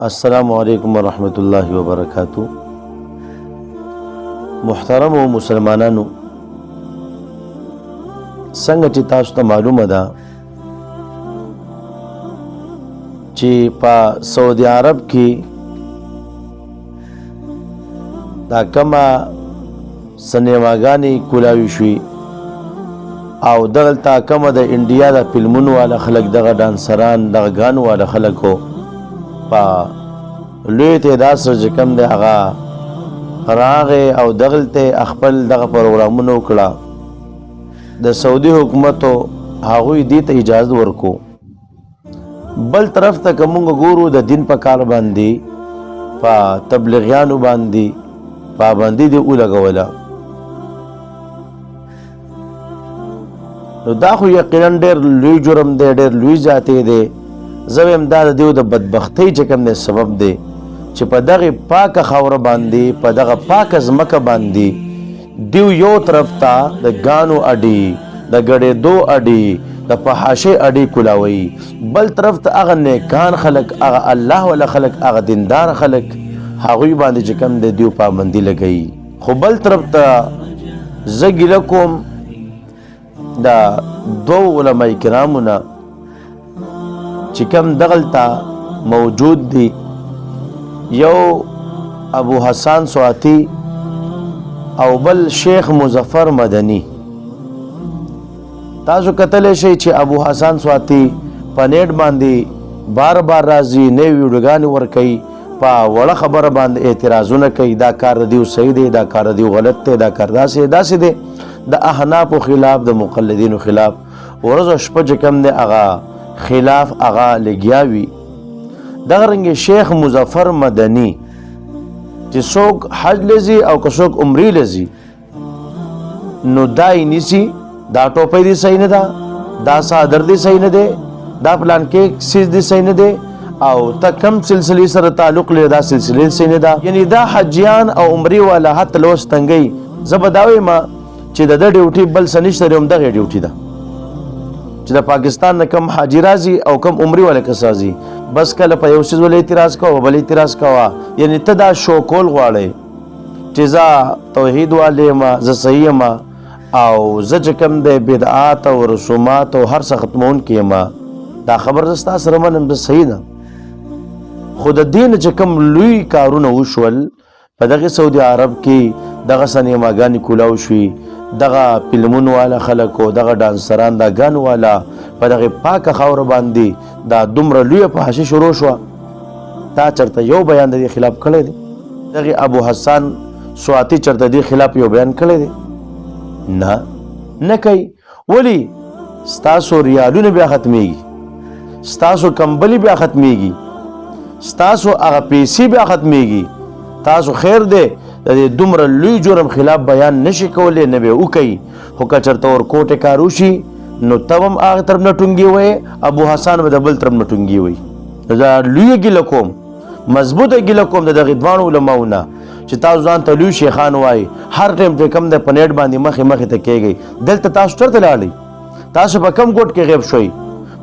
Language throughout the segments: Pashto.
अस्सलामु अलैकुम वरहमतुल्लाहि वबरकातुहू। मुहतरम व मुसलमानानु, संग ची तासु ता मालूम दा ची पा सऊदी अरब की दा कमा सनेवागानी कुलावी शुई او دغلتا کما د انډیا د فلمونو والا خلک دغه ډانسران دغه ګانو والا خلک هو په لوی تعداد سره چې کوم دی هغه راغې او دغلته خپل دغه پروګرامونه وکړه. د سعودي حکومت هغوی دې ته اجازه ورکو. بل طرف ته که موږ ګورو د دین په کار باندې په تبلیغیانو باندې پابندي دې ولګوله، نو دا خو یقینا ډېر لوی جرم دی، ډېر لوی ذاتې دی. زه وایم دا د دیو د بدبختۍ چې کوم دی سبب دی چې په دغه پاکه خاوره باندې په دغه پاکه ځمکه باندې دیو یو طرف ته د ګانو اډې د ګډېدو اډې د فحاشۍ اډې کولاوي، بل طرف ته هغه نیکان خلک هغه الله والا خلک هغه دیندار خلک هغوی باندې چې کوم دی دیو پابندي لګوي. خو بل طرف ته زه ګیله کوم دا دو علماء کرامونا چې کوم دغلتا موجود دی، یو ابو حسان سواتی او بل شیخ مظفر مدنی. تاسو کتلی شئ چې ابو حسان سواتی په نیټ باندې بار بار راځي، نوې ویډیوګانې ورکوي، په وړه خبره باندې اعتراضونه کوي، دا کار د دیو صحیح دی، دا کار د دیو غلط دی، دا کار داسې دی، د احنافو خلاف د مقلدینو خلاف ورځ او شپه چې کوم دی هغه خلاف هغه لګیا وي. دغه رنګې شیخ مظفر مدني چې څوک حج لځي او که څوک عمرې لځي نو دا یې نیسي، دا ټوپۍ دې صحیح نه ده، دا څادر دې صحیح نه دی، دا پلان کې سیز دې صحیح نه دی، او ته کم سلسلې سره تعلق لري دا سلسلې صحیح نه ده. یعنی دا حجیان او عمرې والا حتی لوس تنګي. زه به دا وایم چې د ډیوټي بل څه نشته دی، همدغه ډیوټي ده چې د پاکستان نه کم حاجي راځي او کم عمرې والا کس راځي، بس کله په یو څیز ولې اعتراض کوه بل اعتراض کوه. یعنی ته دا شو کول غواړې چې زه توحید والی یم، زه صحیح یم او زه چې کوم دی بدعات او رسومات او هر څه ختمونکی یم، دا خبر زه ستا سره منم، زه صحیح ده. خو د دې نه چې کوم لوی کارونه وشول په دغه سعودي عرب کې، دغه سینماګانې کولاو شوي، دغه فلمونو والا خلکو، دغه ډانسران، دا ګانو والا په دغه پاکه خاوره باندې دا دومره لویه فحاشي شروع شوه. تا چېرته یو بیان د دې خلاف کړی دی؟ دغه ابو حسان سواتی چېرته دې خلاف یو بیان کړی دی؟ نه کوي. ولې؟ ستاسو ریالونه بیا ختمیږي، ستاسو کمبلي بیا ختمیږي، ستاسو هغه پیسې بیا ختمیږي. تاسو خیر دی د دې دومره لوی جرم خلاف بیان نشي کولی، نه به وکوي. خو که چېرته ورکوټې کار وشي نو ته هم هغه طرف نه ټونګې وایې، ابو حسان به د بل طرف نه ټونګې وایي. دا لویه ګیله کوم، مضبوطه ګیله کوم د دغې دواړو علماو نه چې تاسو ځان ته لوی شیخان وایي، هر ټایم چې کوم دی په نیټ باندې مخې ته کېږئ. دلته تاسو چېرته لاړئ؟ تاسو په کم ګوټ کې غیب شوئ؟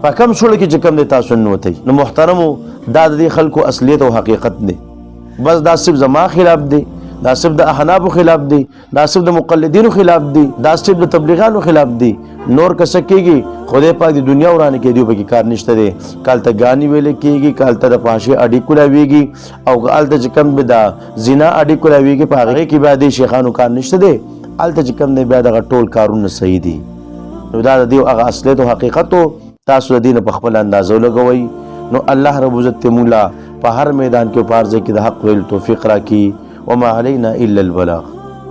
په کم سوړه کې چې کوم دی تاسو ننوتئ؟ نو محترمو، دا د دې خلکو اصلیت او حقیقت دی. بس دا صرف زما خلاف دی، دا صرف د احنافو خلاف دی، دا صرف د مقلدینو خلاف دی، دا صرف د تبلیغانو خلاف دی. نور که څه کېږي خدای پاک د دنیا ورانه کې دیو پکې کار نشته دی. کالته ګانې ویلې کېږي، کالته د فحاشۍ اډې کولاویږي، او هلته چې کوم د زنا اډې کولاویږي په هغې کې بیا د شیخانو کار نشته دی. هلته چې کوم دی بیا دغه ټول کارونه صحیح دي. نو دا د دیو هغه اصلیت او حقیقت و، تاسو د دې نه په خپل اندازه ولګوئ. نو الله رب عزت مولا په هر میدان کې او په هر ځای کې د حق ویلو توفیق راکړي. وما علینا الا البلاغ.